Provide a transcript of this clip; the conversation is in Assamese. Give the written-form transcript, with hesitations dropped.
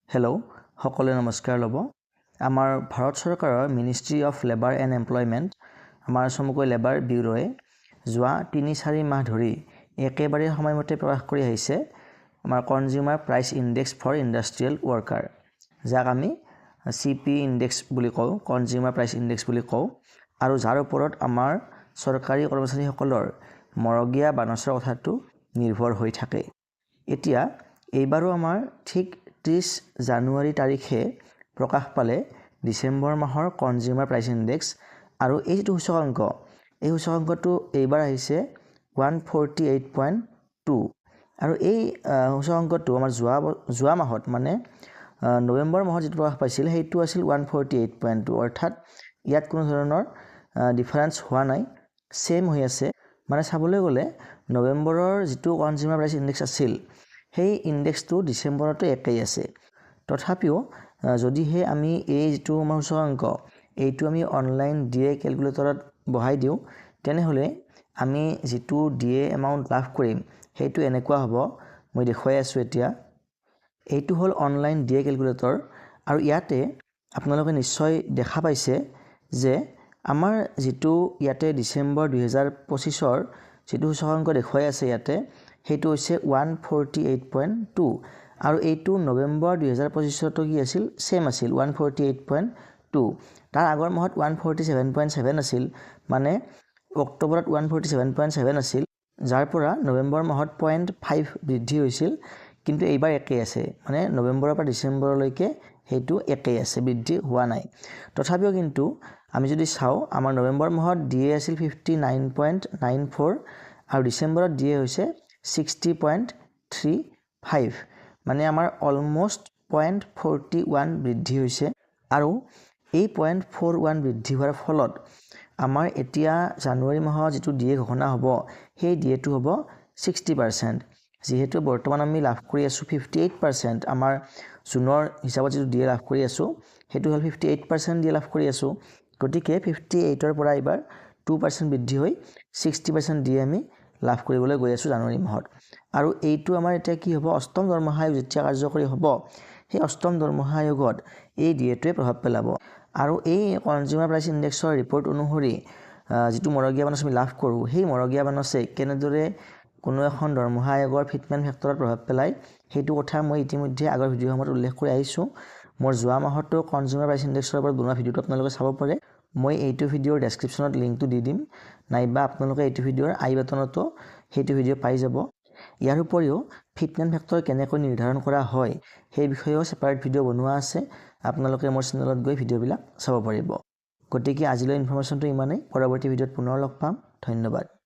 হেল্ল' সকলে নমস্কাৰ ল'ব আমাৰ ভাৰত চৰকাৰৰ ministry of labour and employment আমাৰ চমুকৈ লেবাৰ ব্যুৰোৱে যোৱা ৩-৪ মাহ ধৰি একেবাৰে সময়মতে প্ৰকাশ কৰি আহিছে আমাৰ consumer price index for industrial worker যাক আমি CP ইনডেক্স বুলি কওঁ কনজিউমাৰ প্ৰাইচ ইনডেক্স বুলি কওঁ আৰু যাৰ ওপৰত আমাৰ চৰকাৰী কৰ্মচাৰীসকলৰ মৰগীয়া বানচৰ কথাটো নিৰ্ভৰ হৈ থাকে এতিয়া এইবাৰো আমাৰ ঠিক 30 জানুৱাৰী তাৰিখে প্ৰকাশ পালে ডিসেম্বৰ মাহৰ কনজিউমাৰ প্ৰাইচ ইনডেক্স আৰু এই যেটো সূচকাংক এই সূচকাংকটো এইবাৰ আহিছে 148.2 আৰু এই সূচকাংকটো আমাৰ যোৱা মাহত মানে নৱেম্বৰ মাহত যেটো প্ৰকাশ পাইছিল সেইটো আছিল 148.2 অৰ্থাৎ ইয়াত কোনো ধৰণৰ ডিফাৰেন্স হোৱা নাই সেম হৈ আছে মানে চাবলৈ গলে নৱেম্বৰৰ যেটো কনজিউমাৰ প্ৰাইচ ইনডেক্স আছিল সেই ইনডেক্সটো ডিসেম্বৰতে একেই আছে তথাপিও যদিহে আমি এই যেটো সূচকাংক এইটো আমি অনলাইন ডিএ ক্যালকুলেটৰত বহাই দিও তেনেহলে আমি যেটো ডিএ এমাউন্ট লাভ কৰিম সেইটো এনেকুৱা হ'ব মই দেখুৱাই আছো এতিয়া এইটো হল অনলাইন ডিএ ক্যালকুলেটৰ আৰু ইয়াতে আপোনালোকে নিশ্চয় দেখা পাইছে যে আমাৰ যেটো ইয়াতে ডিসেম্বৰ 2025 ৰ যেটো সূচকাংক দেখুৱাই আছে ইয়াতে সেইটো হৈছে 148.2 আৰু এইটো নৱেম্বৰ 2025 ত কি আছিল সেম আছিল 148.2 তাৰ আগৰ মাহত 147.7 আছিল মানে অক্টোবৰত 147.7 আছিল যাৰ পৰা নৱেম্বৰ মাহত 0.5 বৃদ্ধি হৈছিল কিন্তু এইবাৰ একেই আছে মানে নৱেম্বৰৰ পৰা ডিসেম্বৰলৈকে হেতু একেই আছে বৃদ্ধি হোৱা নাই তথাপিও কিন্তু আমি যদি চাও আমাৰ নৱেম্বৰ মাহত ডিএ আছিল 59.94 আৰু ডিসেম্বৰত ডিএ হৈছে 60.35 মানে আমাৰ অলমোস্ট 0.41 বৃদ্ধি হৈছে আৰু এই 0.41 বৃদ্ধি হোৱাৰ ফলত আমাৰ এতিয়া জানুৱাৰী মাহত যেটো ডিএ ঘোষণা হ'ব সেই ডিএটো হ'ব 60% যেহেতু বৰ্তমান আমি লাভ কৰি আছো 58% আমাৰ জুনৰ হিচাপত যেটো ডিএ লাভ কৰি আছো হেতু হল 58% ডিএ লাভ কৰি আছো গতিকে 58 ৰ পৰা এবাৰ 2% বৃদ্ধি হৈ 60% ডিএ আমি লাভ কৰিবলৈ গৈ আছো জানুৱাৰী মাহত আৰু এইটো আমাৰ এতিয়া কি হ'ব অষ্টম দৰমহা আয়োগ যেতিয়া কাৰ্যকৰী হ'ব সেই অষ্টম দৰমহা আয়োগত এই ডিএটোৱে প্ৰভাৱ পেলাব আৰু এই কনজিউমাৰ প্ৰাইচ ইনডেক্সৰ ৰিপৰ্ট অনুসৰি যেটো মৰগীয়া বানচ আমি লাভ কৰো সেই মৰগীয়া বানচে কেনেদৰে কোনো এখন দৰমহা আয়োগৰ ফিটমেন্ট ফেক্টৰত প্ৰভাৱ পেলায় সেইটো কথা মই ইতিমধ্যে আগৰ ভিডিঅ'সমূহত উল্লেখ কৰি আহিছো মোৰ যোৱা মাহতো কনজিউমাৰ প্ৰাইচ ইনডেক্সৰ ওপৰত বনোৱা ভিডিঅ'টো আপোনালোকে চাব পাৰে মই এইটো ভিডিঅ'ৰ ডেসক্ৰিপচনত লিংকটো দি দিম নাইবা আপোনালোকে এইটো ভিডিঅ'ৰ আই বাটনতো সেইটো ভিডিঅ' পাই যাব ইয়াৰ উপৰিও ফিটমেন্ট ফেক্টৰ কেনেকৈ নিৰ্ধাৰণ কৰা হয় সেই বিষয়েও সেপাৰেট ভিডিঅ' বনোৱা আছে আপোনালোকে মোৰ চেনেলত গৈ ভিডিঅ'বিলাক চাব পাৰিব গতিকে আজিলৈ ইনফৰমেশনটো ইমানেই পৰৱৰ্তী ভিডিঅ'ত পুনৰ লগ পাম ধন্যবাদ